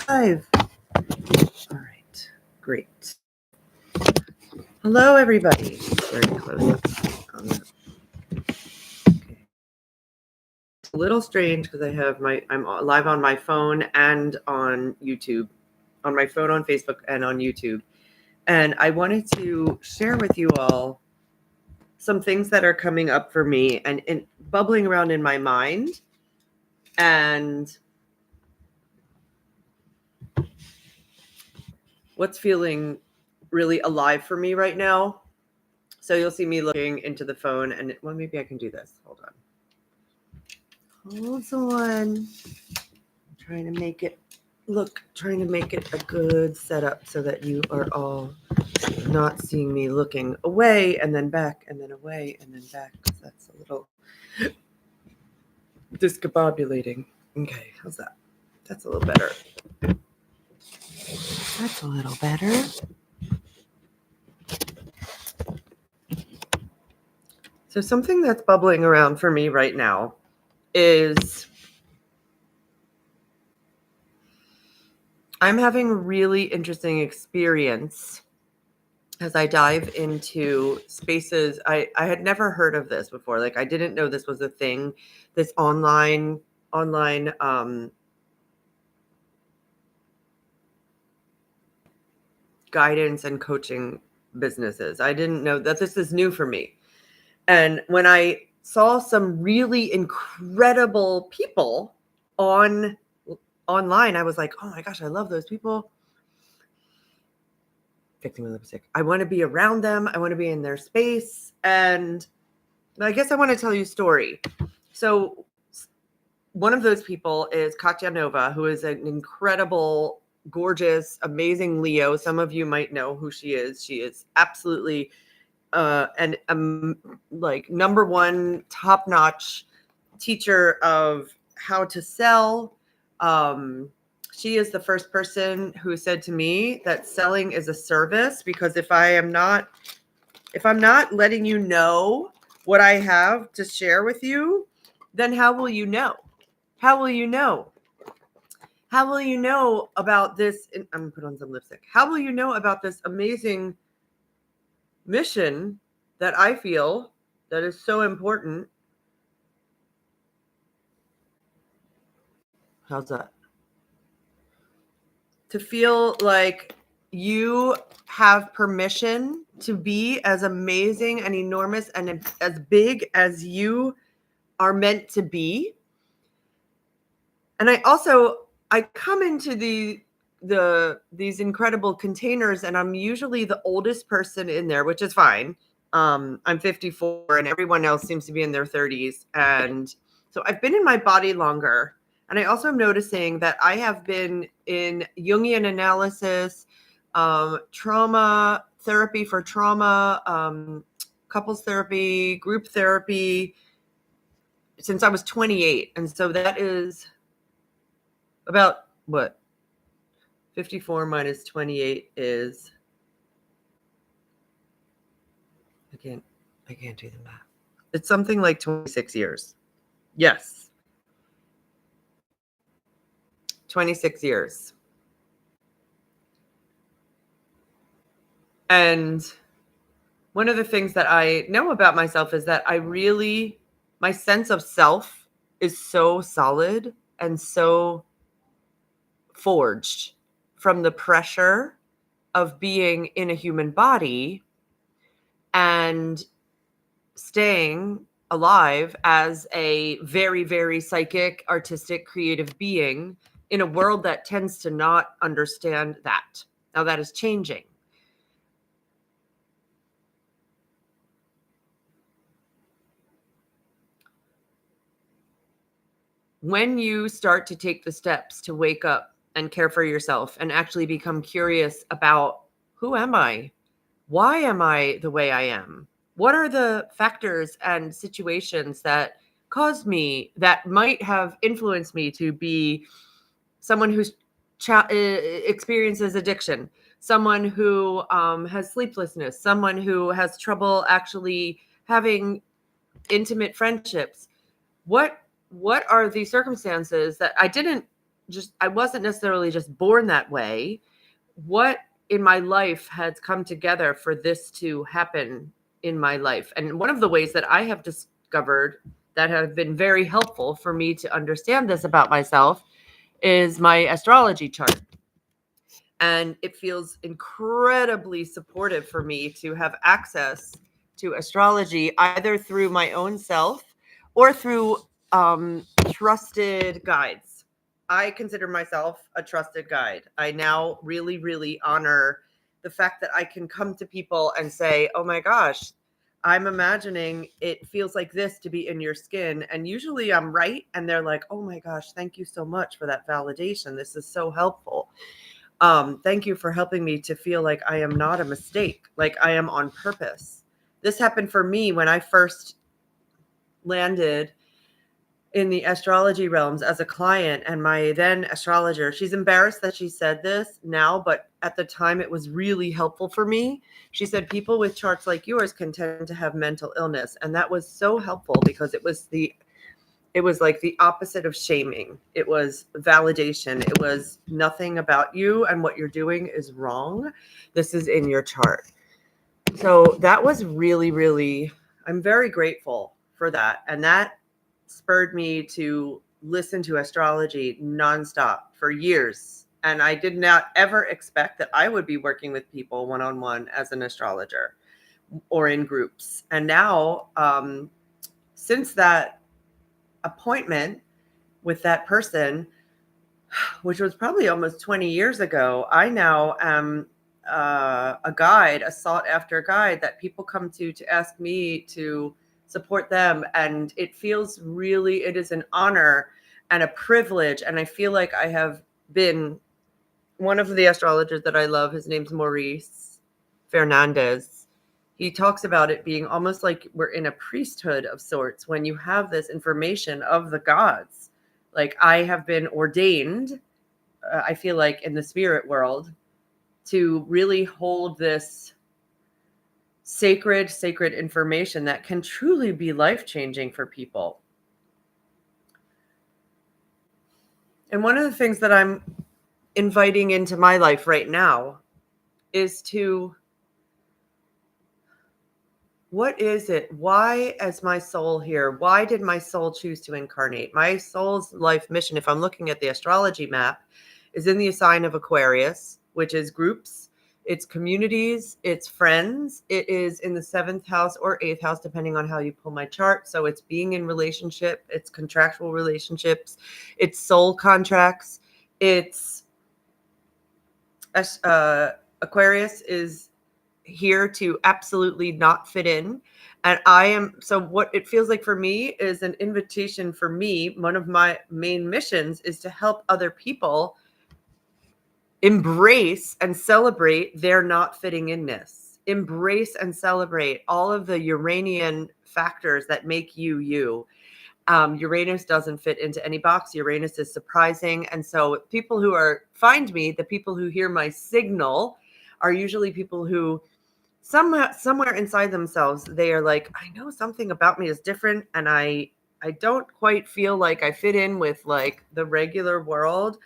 Live. All right, great. Hello, everybody. Very close up on that. Okay. It's a little strange because I'm live on my phone and on YouTube, on my phone, on Facebook, and on YouTube. And I wanted to share with you all some things that are coming up for me and bubbling around in my mind. And what's feeling really alive for me right now. So you'll see me looking into the phone and maybe I can do this. Hold on. Trying to make it a good setup so that you are all not seeing me looking away and then back and then away and then back. That's a little discombobulating. Okay, how's that? That's a little better. That's a little better. So something that's bubbling around for me right now is I'm having a really interesting experience as I dive into spaces. I had never heard of this before. Like I didn't know this was a thing, this online guidance and coaching businesses. I didn't know that. This is new for me. And when I saw some really incredible people online, I was like, oh my gosh, I love those people. Fixing my lipstick. I want to be around them. I want to be in their space. And I guess I want to tell you a story. So one of those people is Katya Nova, who is an incredible, gorgeous, amazing Leo. Some of you might know who she is. She is absolutely like number one top-notch teacher of how to sell. She is the first person who said to me that selling is a service, because if I'm not letting you know what I have to share with you, then how will you know? How will you know? How will you know about this? I'm going to put on some lipstick. How will you know about this amazing mission that I feel that is so important? How's that? To feel like you have permission to be as amazing and enormous and as big as you are meant to be. And I come into these incredible containers, and I'm usually the oldest person in there, which is fine. I'm 54 and everyone else seems to be in their 30s. And so I've been in my body longer. And I also am noticing that I have been in Jungian analysis, trauma therapy for trauma, couples therapy, group therapy since I was 28. And so that is about what? 54 minus 28 is, I can't do the math. It's something like 26 years. Yes. 26 years. And one of the things that I know about myself is that my sense of self is so solid and so forged from the pressure of being in a human body and staying alive as a very, very psychic, artistic, creative being in a world that tends to not understand that. Now that is changing. When you start to take the steps to wake up and care for yourself and actually become curious about, who am I? Why am I the way I am? What are the factors and situations that caused me, that might have influenced me to be someone who experiences addiction, someone who has sleeplessness, someone who has trouble actually having intimate friendships? What are the circumstances that I didn't I wasn't necessarily just born that way. What in my life has come together for this to happen in my life? And one of the ways that I have discovered that have been very helpful for me to understand this about myself is my astrology chart. And it feels incredibly supportive for me to have access to astrology, either through my own self or through trusted guides. I consider myself a trusted guide. I now really, really honor the fact that I can come to people and say, oh my gosh, I'm imagining it feels like this to be in your skin. And usually I'm right. And they're like, oh my gosh, thank you so much for that validation. This is so helpful. Thank you for helping me to feel like I am not a mistake, like I am on purpose. This happened for me when I first landed in the astrology realms as a client, and my then astrologer, she's embarrassed that she said this now, but at the time it was really helpful for me. She said people with charts like yours can tend to have mental illness, and that was so helpful because it was like the opposite of shaming. It was validation. It was nothing about you and what you're doing is wrong. This is in your chart. So that was really, really, I'm very grateful for that. And that spurred me to listen to astrology nonstop for years. And I did not ever expect that I would be working with people one-on-one as an astrologer or in groups. And now, since that appointment with that person, which was probably almost 20 years ago, I now am a guide, a sought after guide that people come to ask me to support them. And it feels really, it is an honor and a privilege. And I feel like I have been one of the astrologers that I love. His name's Maurice Fernandez. He talks about it being almost like we're in a priesthood of sorts when you have this information of the gods. Like I have been ordained, I feel like in the spirit world, to really hold this sacred information that can truly be life-changing for people. And one of the things that I'm inviting into my life right now is to, what is it? Why is my soul here? Why did my soul choose to incarnate? My soul's life mission, if I'm looking at the astrology map, is in the sign of Aquarius, which is groups, it's communities, it's friends. It is in the 7th house or 8th house, depending on how you pull my chart. So it's being in relationship, it's contractual relationships, it's soul contracts, it's Aquarius is here to absolutely not fit in. And so what it feels like for me is an invitation for me. One of my main missions is to help other people embrace and celebrate their not fitting inness, embrace and celebrate all of the Uranian factors that make you you. Uranus doesn't fit into any box. Uranus is surprising. And so people who find me, the people who hear my signal, are usually people who somewhere inside themselves, they are like, I know something about me is different. And I don't quite feel like I fit in with like the regular world.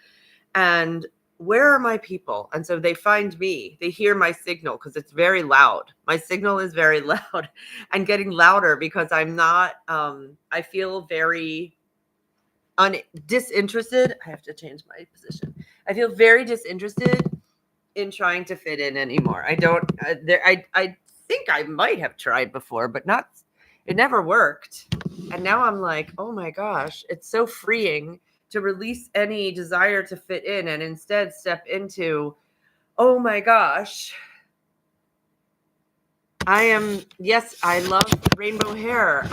And where are my people? And so they find me, they hear my signal because it's very loud. My signal is very loud and getting louder because I'm not, I feel very disinterested. I have to change my position. I feel very disinterested in trying to fit in anymore. I don't, I think I might have tried before, but it never worked. And now I'm like, oh my gosh, it's so freeing to release any desire to fit in and instead step into, oh my gosh, yes, I love rainbow hair.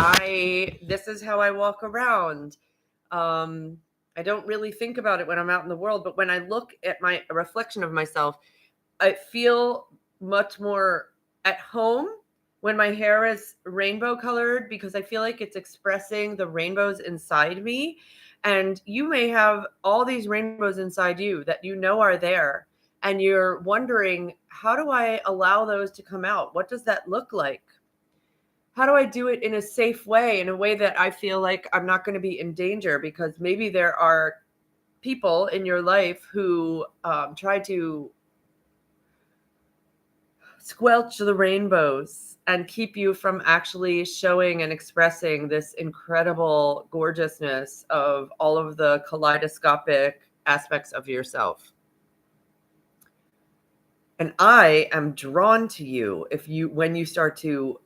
This is how I walk around. I don't really think about it when I'm out in the world, but when I look at a reflection of myself, I feel much more at home when my hair is rainbow colored because I feel like it's expressing the rainbows inside me. And you may have all these rainbows inside you that you know are there. And you're wondering, how do I allow those to come out? What does that look like? How do I do it in a safe way, in a way that I feel like I'm not going to be in danger? Because maybe there are people in your life who try to squelch the rainbows and keep you from actually showing and expressing this incredible gorgeousness of all of the kaleidoscopic aspects of yourself. And I am drawn to you when you start to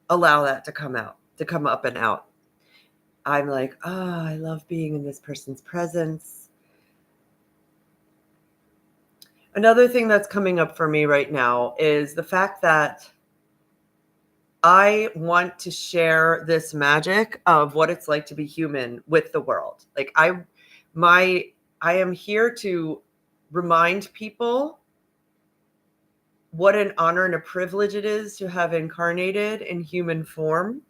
allow that to come out, to come up and out. I'm like, oh, I love being in this person's presence. Another thing that's coming up for me right now is the fact that I want to share this magic of what it's like to be human with the world. Like I am here to remind people what an honor and a privilege it is to have incarnated in human form.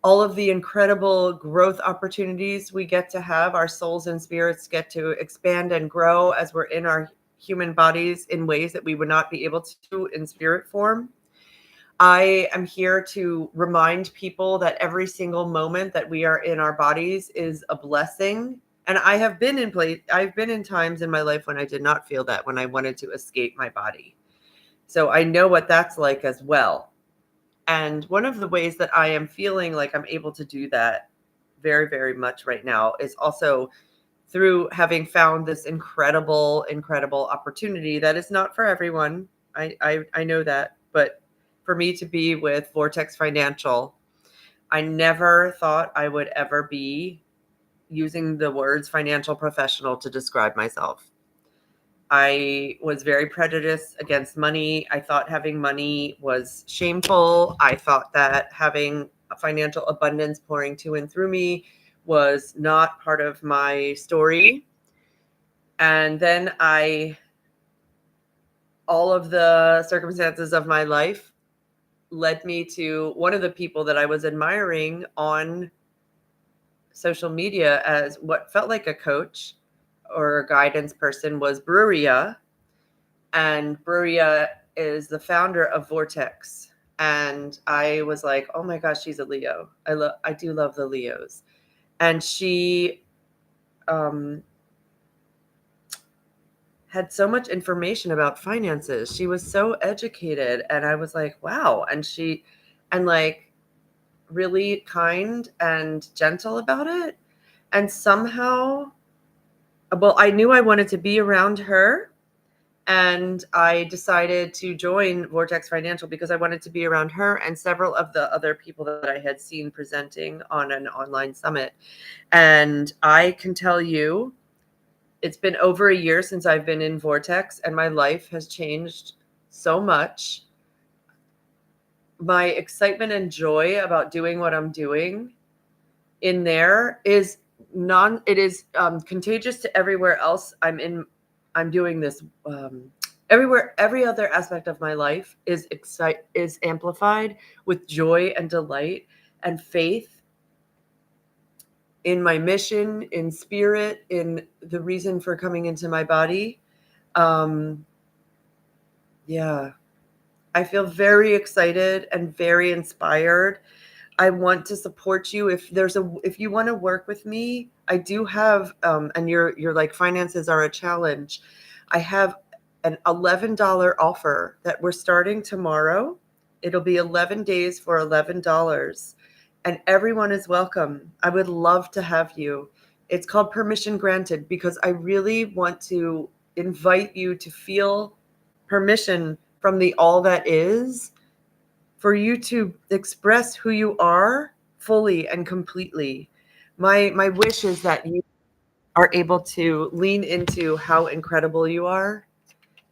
All of the incredible growth opportunities we get to have, our souls and spirits get to expand and grow as we're in our human bodies in ways that we would not be able to do in spirit form. I am here to remind people that every single moment that we are in our bodies is a blessing. And I've been in times in my life when I did not feel that, when I wanted to escape my body. So I know what that's like as well. And one of the ways that I am feeling like I'm able to do that very, very much right now is also through having found this incredible opportunity that is not for everyone. I know that, but for me to be with Vortex Financial, I never thought I would ever be using the words financial professional to describe myself. I was very prejudiced against money. I thought having money was shameful. I thought that having a financial abundance pouring to and through me was not part of my story. And then all of the circumstances of my life led me to one of the people that I was admiring on social media as what felt like a coach or a guidance person was Bruria. And Bruria is the founder of Vortex. And I was like, oh my gosh, she's a Leo. I do love the Leos. And she had so much information about finances. She was so educated. And I was like, wow. And like really kind and gentle about it. And somehow, well, I knew I wanted to be around her. And I decided to join Vortex Financial because I wanted to be around her and several of the other people that I had seen presenting on an online summit. And I can tell you, it's been over a year since I've been in Vortex, and my life has changed so much. My excitement and joy about doing what I'm doing in there is contagious to everywhere else I'm doing this everywhere. Every other aspect of my life is amplified with joy and delight and faith in my mission, in spirit, in the reason for coming into my body. Yeah, I feel very excited and very inspired. I want to support you. If you want to work with me, I do have, and you're like, finances are a challenge. I have an $11 offer that we're starting tomorrow. It'll be 11 days for $11, and everyone is welcome. I would love to have you. It's called Permission Granted because I really want to invite you to feel permission from the all that is, for you to express who you are fully and completely. My wish is that you are able to lean into how incredible you are,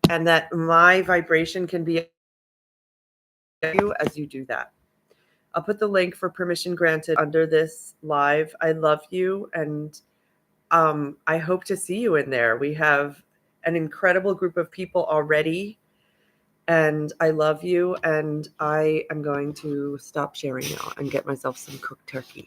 and that my vibration can be you as you do that. I'll put the link for Permission Granted under this live. I love you, and I hope to see you in there. We have an incredible group of people already. And I love you, and I am going to stop sharing now and get myself some cooked turkey.